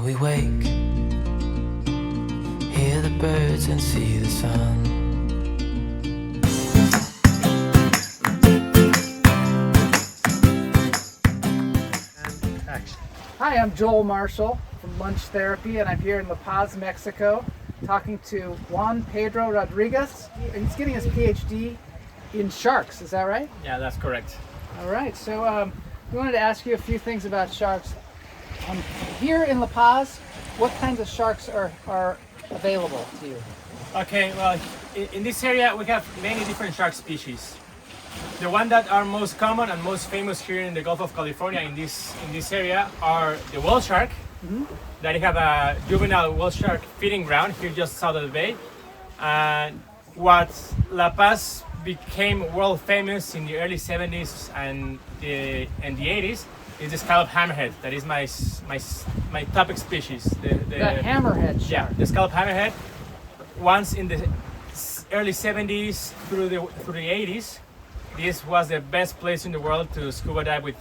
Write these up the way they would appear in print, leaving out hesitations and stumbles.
we wake, hear the birds and see the sun. Hi, I'm Joel Marshall from Lunch Therapy, and I'm here in La Paz, Mexico, talking to Juan Pedro Rodriguez. He's getting his PhD in sharks, is that right? Yeah, that's correct. All right, so we wanted to ask you a few things about sharks. Here in La Paz, what kinds of sharks are available to you? Okay, well, in this area we have many different shark species. The one that are most common and most famous here in the Gulf of California in this area are the whale shark. That have a juvenile whale shark feeding ground here just south of the bay. And what La Paz became world famous in the early 70s and the 80s is the Scalloped Hammerhead. That is my topic species. The hammerhead shark. Yeah, the Scalloped Hammerhead. Once in the early 70s through the 80s, this was the best place in the world to scuba dive with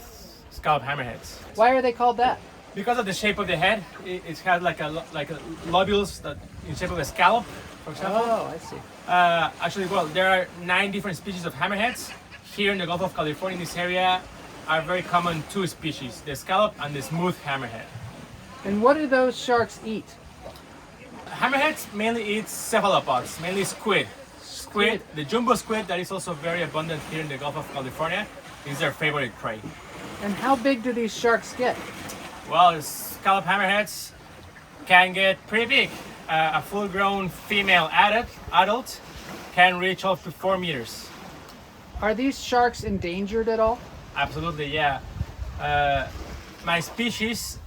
Scalloped Hammerheads. Why are they called that? Because of the shape of the head. It has like a lobules that in shape of a scallop, for example. Oh, I see. Actually, well, there are 9 different species of hammerheads. Here in the Gulf of California, in this area, are very common 2 species, the scallop and the smooth hammerhead. And what do those sharks eat? Hammerheads mainly eat cephalopods, mainly squid. Squid, the jumbo squid that is also very abundant here in the Gulf of California, is their favorite prey. And how big do these sharks get? Well, scalloped hammerheads can get pretty big. A full-grown female adult can reach up to 4 meters. Are these sharks endangered at all? Absolutely, yeah. My species,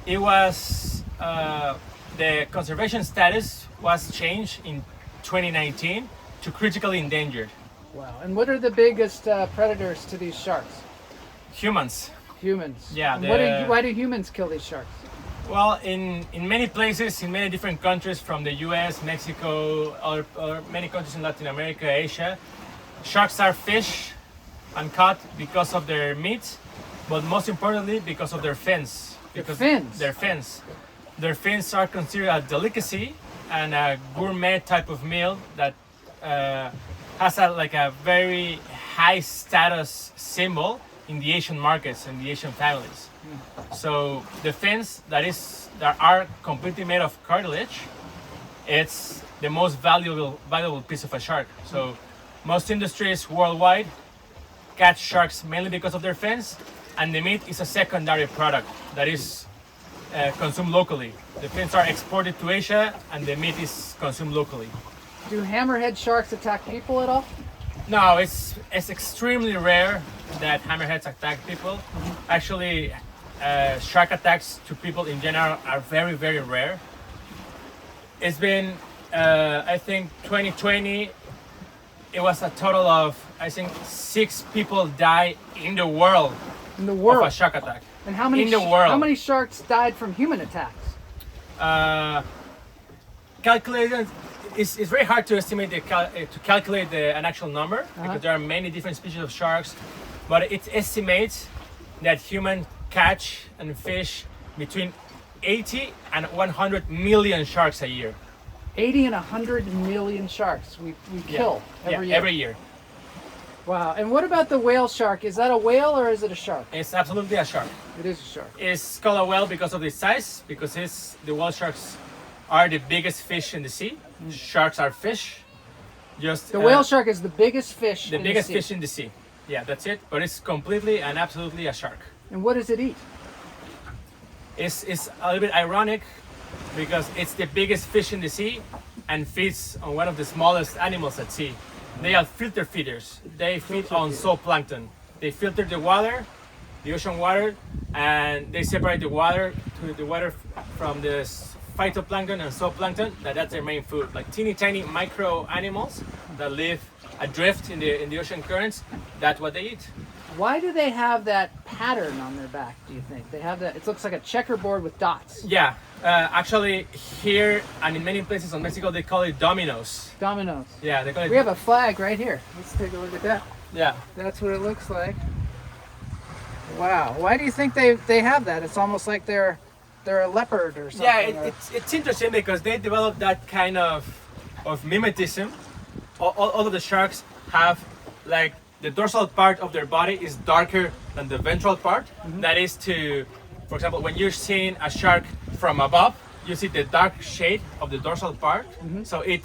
it was the conservation status was changed in 2019 to critically endangered. Wow. And what are the biggest predators to these sharks? Humans. Humans. Yeah. And why do humans kill these sharks? Well, in many places, in many different countries, from the US, Mexico, or many countries in Latin America, Asia, sharks are fished and caught because of their meat, but most importantly because of their fins. Because their fins. Their fins are considered a delicacy and a gourmet type of meal that has a very high status symbol in the Asian markets and the Asian families. So the fins that are completely made of cartilage, it's the most valuable piece of a shark. So most industries worldwide catch sharks mainly because of their fins, and the meat is a secondary product that is consumed locally. The fins are exported to Asia and the meat is consumed locally. Do hammerhead sharks attack people at all? No, it's extremely rare that hammerheads attack people. Actually, shark attacks to people in general are very, very rare. It's been, I think, 2020, it was a total of, I think, 6 people die in the world. In the world? Of a shark attack. And how many in the world? How many sharks died from human attacks? Calculated. It's very hard to estimate to calculate an actual number because there are many different species of sharks, but it estimates that humans catch and fish between 80 and 100 million sharks a year. 80 and 100 million sharks we kill every year. Every year. Wow. And what about the whale shark? Is that a whale or is it a shark? It's absolutely a shark. It is a shark. It's called a whale because of its size, because the whale sharks are the biggest fish in the sea. Sharks are fish. The whale shark is the biggest fish. The biggest fish in the sea. Yeah, that's it. But it's completely and absolutely a shark. And what does it eat? It's a little bit ironic because it's the biggest fish in the sea and feeds on one of the smallest animals at sea. They are filter feeders. They feed on zooplankton. They filter the water, the ocean water, and they separate the water from the phytoplankton and zooplankton. That's their main food. Like teeny tiny micro animals that live adrift in the ocean currents. That's what they eat. Why do they have that pattern on their back, do you think? They have that, it looks like a checkerboard with dots. Yeah, actually here and in many places in Mexico they call it dominoes. Dominoes. Yeah, they call it. We have a flag right here. Let's take a look at that. Yeah. That's what it looks like. Wow. Why do you think they have that? It's almost like they're they're a leopard or something. Yeah, or- it's interesting because they developed that kind of mimetism. All of the sharks have like the dorsal part of their body is darker than the ventral part. That is to, for example, when you're seeing a shark from above, you see the dark shade of the dorsal part. So it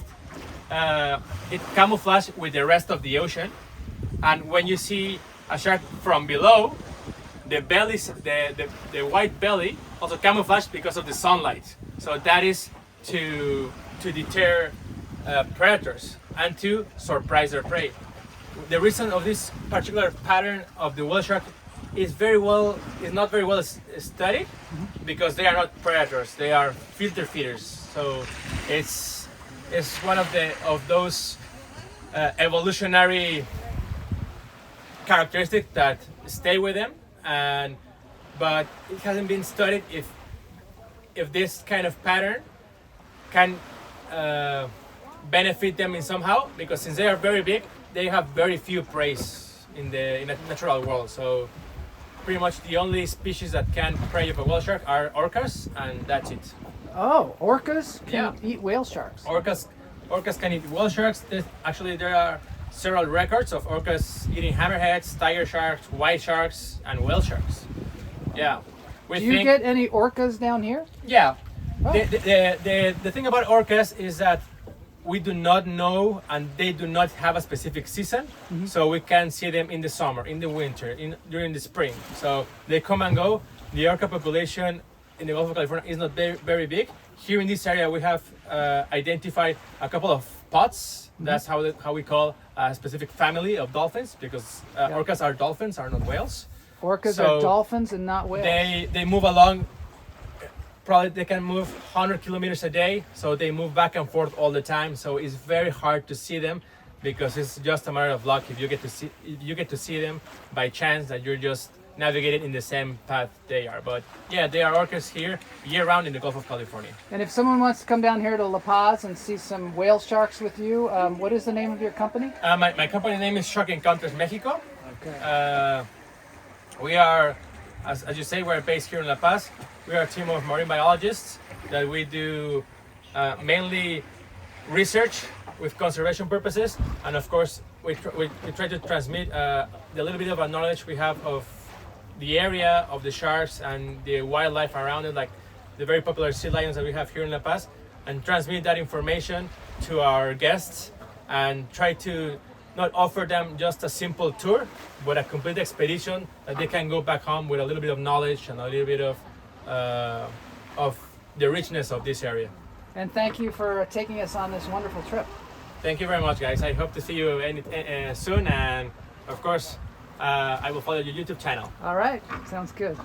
camouflages with the rest of the ocean. And when you see a shark from below, the belly, the white belly also camouflaged because of the sunlight. So that is to deter predators and to surprise their prey. The reason of this particular pattern of the whale shark is not very well studied because they are not predators; they are filter feeders. So it's one of those evolutionary characteristics that stay with them, but it hasn't been studied if this kind of pattern can benefit them in somehow, because since they are very big, they have very few prey in the natural world. So pretty much the only species that can prey of a whale shark are orcas, and that's it. Oh, orcas can Yeah. eat whale sharks. Orcas can eat whale sharks. There are several records of orcas eating hammerheads, tiger sharks, white sharks, and whale sharks. Yeah. Do you get any orcas down here? Yeah. Oh. The thing about orcas is that we do not know, and they do not have a specific season, so we can see them in the summer, in the winter, during the spring. So they come and go. The orca population in the Gulf of California is not very big. Here in this area, we have identified a couple of pots. That's how we call a specific family of dolphins, because orcas are dolphins, are not whales. Orcas So are dolphins and not whales. They move along. Probably they can move 100 kilometers a day, so they move back and forth all the time. So it's very hard to see them, because it's just a matter of luck if you get to see them by chance, that you're just navigating in the same path they are. But yeah, there are orcas here year-round in the Gulf of California. And if someone wants to come down here to La Paz and see some whale sharks with you, what is the name of your company? My company name is Shark Encounters Mexico. Okay. We are, as you say, we're based here in La Paz. We are a team of marine biologists that we do mainly research with conservation purposes, and of course we try to transmit the little bit of our knowledge we have of the area of the sharks and the wildlife around it, like the very popular sea lions that we have here in La Paz, and transmit that information to our guests and try to not offer them just a simple tour, but a complete expedition that they can go back home with a little bit of knowledge and a little bit of the richness of this area. And thank you for taking us on this wonderful trip. Thank you very much, guys. I hope to see you soon, and of course, I will follow your YouTube channel. All right, sounds good.